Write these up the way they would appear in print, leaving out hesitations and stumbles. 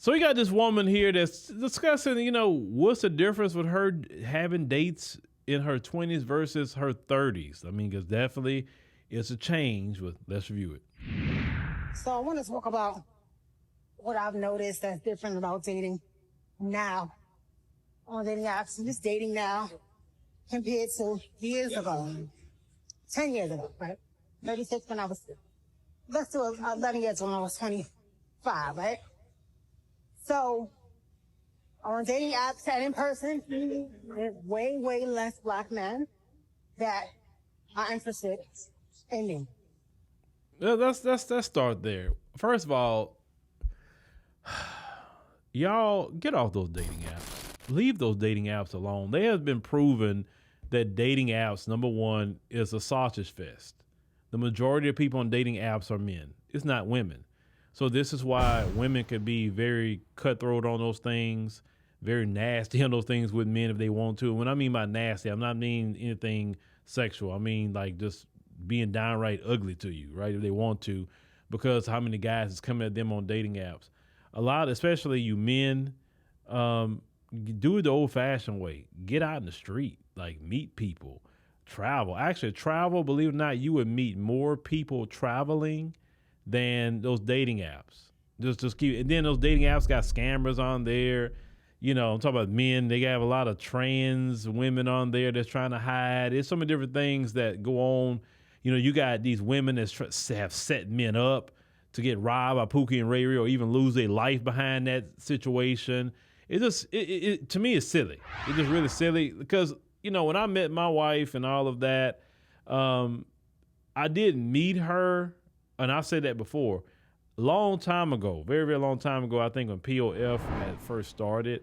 So we got this woman here that's discussing, what's the difference with her having dates in her 20s versus her 30s. I mean, because definitely it's a change. But let's review it. So I want to talk about what I've noticed that's different about dating now on dating apps. Just dating now compared to years ago, 10 years ago, right? 36 when I was, let's do 11 years when I was 25, right? So on dating apps and in person, there's way, way less black men that are interested in me. Yeah, let's start there. First of all, y'all get off those dating apps. Leave those dating apps alone. They have been proven that dating apps, number one, is a sausage fest. The majority of people on dating apps are men. It's not women. So this is why women could be very cutthroat on those things, very nasty on those things with men if they want to. When I mean by nasty, I'm not meaning anything sexual. I mean like just being downright ugly to you, right? If they want to, because how many guys is coming at them on dating apps? A lot, especially you men, do it the old fashioned way. Get out in the street, like meet people, travel. Actually, travel, believe it or not, you would meet more people traveling than those dating apps. Just keep, and then those dating apps got scammers on there. I'm talking about men. They have a lot of trans women on there that's trying to hide. There's so many different things that go on. You got these women that have set men up to get robbed by Pookie and Ray Ray or even lose their life behind that situation. It just, to me, it's silly. It's just really silly because, when I met my wife and all of that, I didn't meet her. And I've said that before, long time ago, very, very long time ago, I think when POF had first started,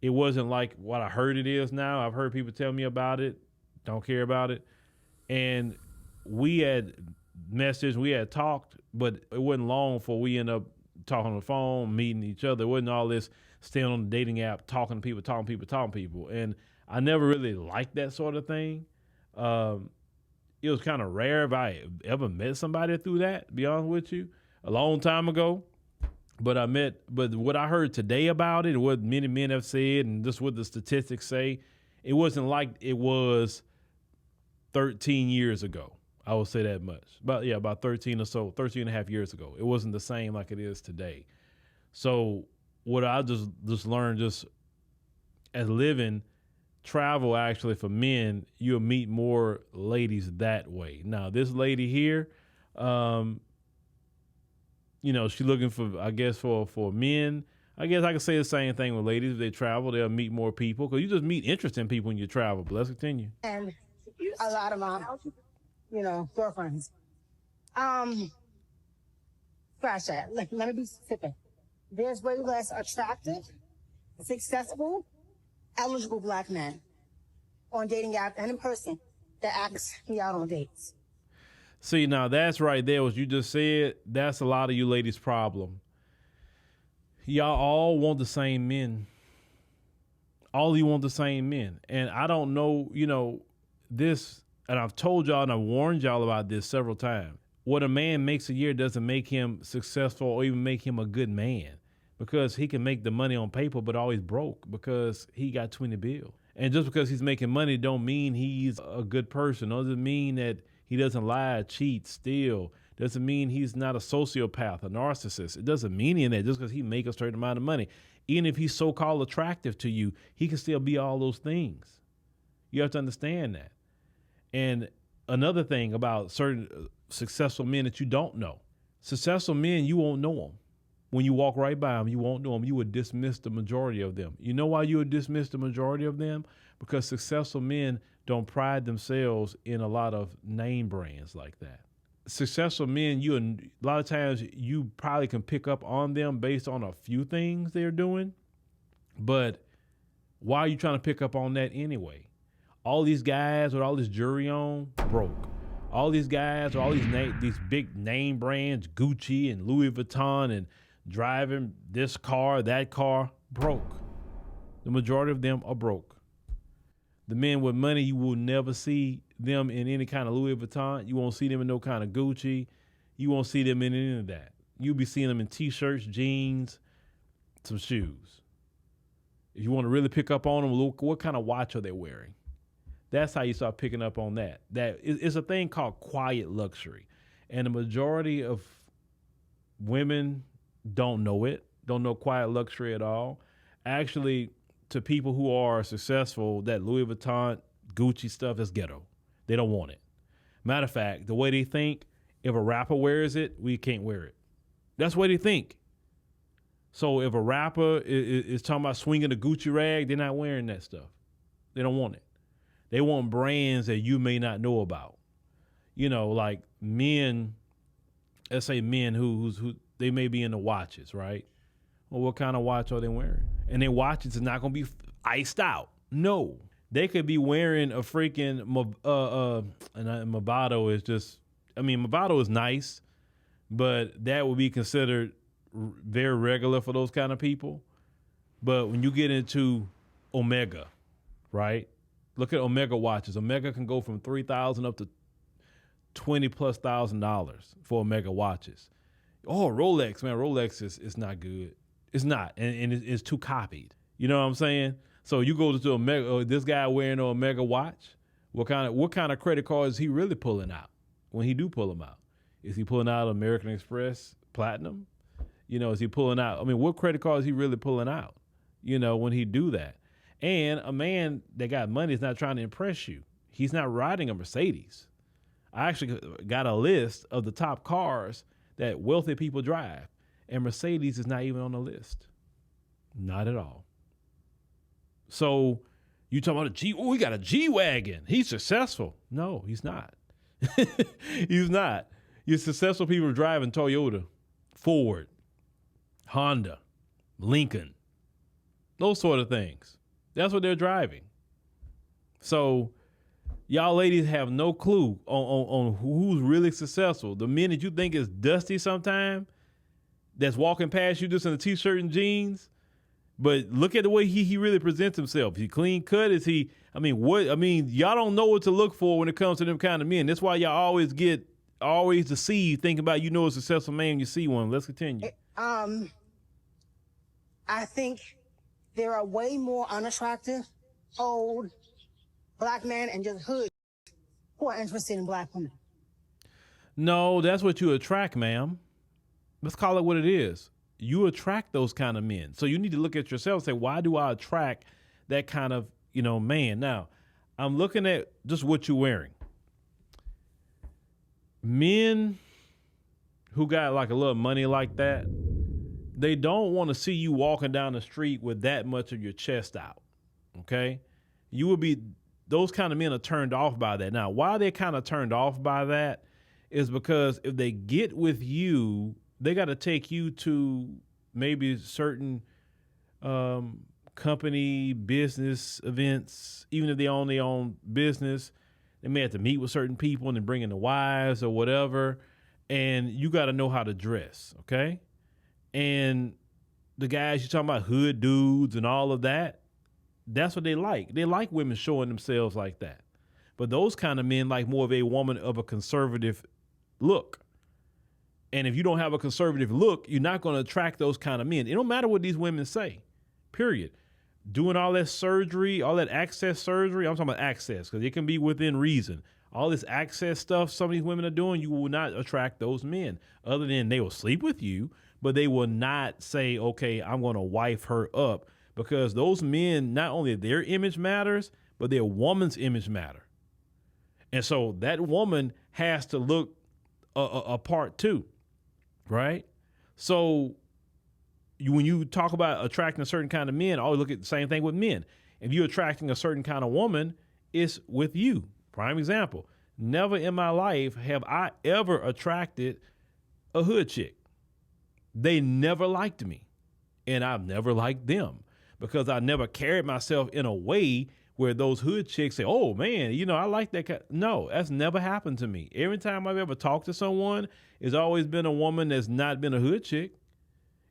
it wasn't like what I heard it is now. I've heard people tell me about it, don't care about it. And we had messaged, we had talked, but it wasn't long before we ended up talking on the phone, meeting each other. It wasn't all this staying on the dating app, talking to people. And I never really liked that sort of thing. It was kind of rare if I ever met somebody through that, to be honest with you, a long time ago. But what I heard today about it, what many men have said, and just what the statistics say, it wasn't like it was 13 years ago. I will say that much. About 13 and a half years ago. It wasn't the same like it is today. So what I just learned just as living, travel actually for men, you'll meet more ladies that way. Now, this lady here, she's looking for, I guess, for men. I guess I could say the same thing with ladies. If they travel, they'll meet more people because you just meet interesting people when you travel. But let's continue. And a lot of my, girlfriends. Scratch that. Let me be specific. There's way less attractive, successful, eligible black men on dating apps and in person that ask me out on dates. See, now that's right there, what you just said. That's a lot of you ladies' problem. Y'all all want the same men. All you want the same men. And I don't know, this, and I've told y'all and I've warned y'all about this several times. What a man makes a year doesn't make him successful or even make him a good man, because he can make the money on paper but always broke because he got 20 bills. And just because he's making money don't mean he's a good person. Doesn't mean that he doesn't lie, cheat, steal. Doesn't mean he's not a sociopath, a narcissist. It doesn't mean any of that just because he make a certain amount of money. Even if he's so-called attractive to you, he can still be all those things. You have to understand that. And another thing about certain successful men that you don't know. Successful men, you won't know them. When you walk right by them, you won't know them. You would dismiss the majority of them. You know why you would dismiss the majority of them? Because successful men don't pride themselves in a lot of name brands like that. Successful men, a lot of times you probably can pick up on them based on a few things they're doing. But why are you trying to pick up on that anyway? All these guys with all this jewelry on, broke. All these guys with all these big name brands, Gucci and Louis Vuitton, and driving this car, that car, broke. The majority of them are broke. The men with money, you will never see them in any kind of Louis Vuitton. You won't see them in no kind of Gucci. You won't see them in any of that. You'll be seeing them in T-shirts, jeans, some shoes. If you want to really pick up on them, look what kind of watch are they wearing. That's how you start picking up on that. It's a thing called quiet luxury. And the majority of women don't know it, don't know quiet luxury at all. Actually, to people who are successful, that Louis Vuitton, Gucci stuff is ghetto. They don't want it. Matter of fact, the way they think, if a rapper wears it, we can't wear it. That's what they think. So if a rapper is talking about swinging a Gucci rag, they're not wearing that stuff. They don't want it. They want brands that you may not know about. You know, like men, let's say men who they may be into watches, right? Well, what kind of watch are they wearing? And their watches is not going to be iced out. No. They could be wearing a freaking, and Movado is just, I mean, Movado is nice, but that would be considered very regular for those kind of people. But when you get into Omega, right? Look at Omega watches. Omega can go from $3,000 up to $20,000+ for Omega watches. Oh, Rolex, man, Rolex is not good. It's not, and it's too copied. You know what I'm saying? So you go to Omega, this guy wearing an Omega watch. What kind of credit card is he really pulling out when he do pull them out? Is he pulling out American Express Platinum? You know, is he pulling out? I mean, what credit card is he really pulling out? You know, when he do that. And a man that got money is not trying to impress you. He's not riding a Mercedes. I actually got a list of the top cars that wealthy people drive, and Mercedes is not even on the list. Not at all. So you talking about we got a G-Wagon. He's successful. No, he's not. He's not. You're successful people driving Toyota, Ford, Honda, Lincoln, those sort of things. That's what they're driving. So y'all ladies have no clue on who's really successful. The men that you think is dusty sometime, that's walking past you just in a t-shirt and jeans, but look at the way he really presents himself. Is he clean cut? Is he, y'all don't know what to look for when it comes to them kind of men. That's why y'all always deceive, thinking about a successful man when you see one. Let's continue. I think there are way more unattractive, old black men and just hood who are interested in black women. No, that's what you attract, ma'am. Let's call it what it is. You attract those kind of men. So you need to look at yourself and say, why do I attract that kind of, man? Now, I'm looking at just what you're wearing. Men who got like a little money like that, they don't want to see you walking down the street with that much of your chest out. Okay? Those kind of men are turned off by that. Now, why they're kind of turned off by that is because if they get with you, they got to take you to maybe certain company business events. Even if they own their own business, they may have to meet with certain people and then bring in the wives or whatever. And you got to know how to dress, okay? And the guys you're talking about, hood dudes and all of that, that's what they like. They like women showing themselves like that. But those kind of men like more of a woman of a conservative look. And if you don't have a conservative look, you're not going to attract those kind of men. It don't matter what these women say, period. Doing all that surgery, all that access surgery, I'm talking about access because it can be within reason. All this access stuff some of these women are doing, you will not attract those men other than they will sleep with you, but they will not say, okay, I'm going to wife her up, because those men, not only their image matters, but their woman's image matter. And so that woman has to look a part too, right? So when you talk about attracting a certain kind of men, always look at the same thing with men. If you're attracting a certain kind of woman, it's with you. Prime example, never in my life have I ever attracted a hood chick. They never liked me, and I've never liked them because I never carried myself in a way where those hood chicks say, oh man, I like that. No, that's never happened to me. Every time I've ever talked to someone, it's always been a woman that's not been a hood chick.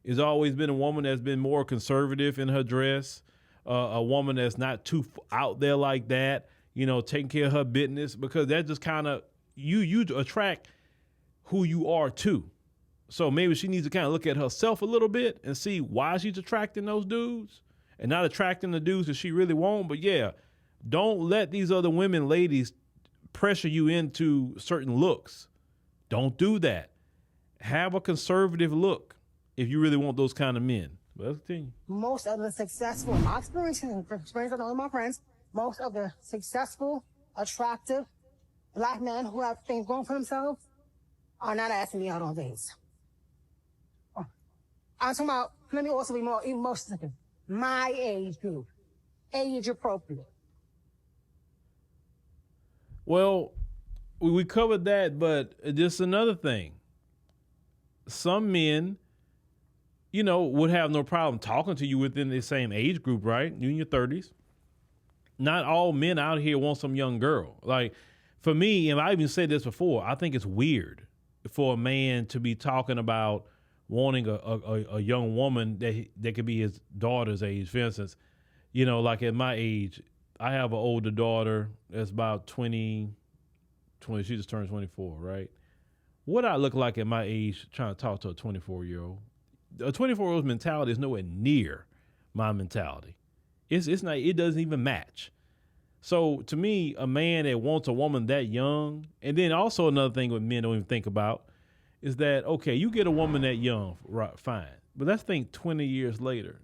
It's always been a woman that's been more conservative in her dress, a woman that's not too out there like that, taking care of her business, because that just kind of, you attract who you are too. So maybe she needs to kind of look at herself a little bit and see why she's attracting those dudes and not attracting the dudes that she really wants. But yeah, don't let these other women, ladies, pressure you into certain looks. Don't do that. Have a conservative look if you really want those kind of men. But let's continue. Most of the successful, in my experience and experience of all my friends, most of the successful, attractive black men who have things going for themselves are not asking me out on dates. I'm talking about, let me also be more emotional. My age group, age appropriate. Well, we covered that, but just another thing. Some men, would have no problem talking to you within the same age group, right? You in your 30s. Not all men out here want some young girl. Like, for me, and I even said this before, I think it's weird for a man to be talking about wanting a young woman that could be his daughter's age. For instance, like at my age, I have an older daughter that's about 20, she just turned 24, right? What I look like at my age trying to talk to a 24-year-old? A 24-year-old's mentality is nowhere near my mentality. It's not, it doesn't even match. So to me, a man that wants a woman that young, and then also another thing what men don't even think about is that, okay, you get a woman that young, right, fine. But let's think 20 years later.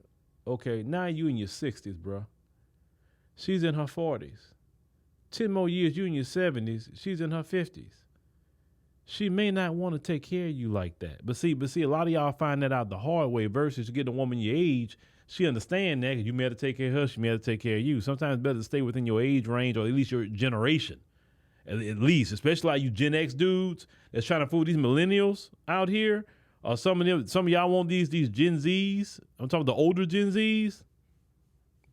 Okay, now you in your 60s, bro. She's in her 40s. 10 more years, you in your 70s. She's in her 50s. She may not want to take care of you like that. But see, a lot of y'all find that out the hard way versus getting a woman your age. She understand that because you may have to take care of her. She may have to take care of you. Sometimes it's better to stay within your age range or at least your generation. At least, especially like you Gen X dudes that's trying to fool these millennials out here. Or some of y'all want these Gen Zs. I'm talking the older Gen Zs.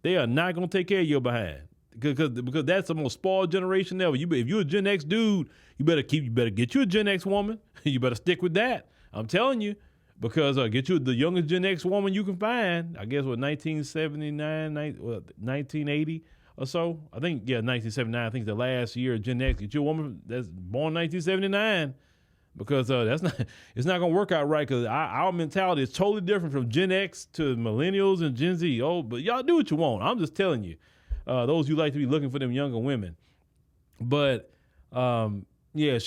They are not going to take care of your behind. Because that's the most spoiled generation ever. If you're a Gen X dude, you better get you a Gen X woman. You better stick with that. I'm telling you. Because get you the youngest Gen X woman you can find. I guess 1979, 1980 or so. I think, 1979. I think the last year of Gen X. Get you a woman that's born 1979. Because it's not gonna work out right. Because our mentality is totally different from Gen X to millennials and Gen Z. Oh, but y'all do what you want. I'm just telling you. Those who like to be looking for them younger women. But she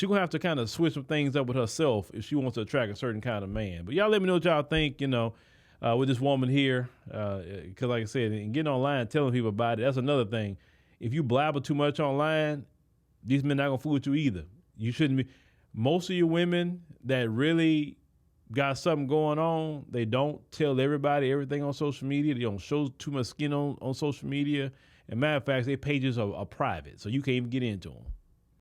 gonna have to kind of switch some things up with herself if she wants to attract a certain kind of man. But y'all let me know what y'all think, with this woman here. Because like I said, and getting online and telling people about it, that's another thing. If you blabber too much online, these men not gonna fool with you either. You shouldn't be. Most of your women that really got something going on, they don't tell everybody everything on social media. They don't show too much skin on social media. And matter of fact, their pages are private, so you can't even get into them.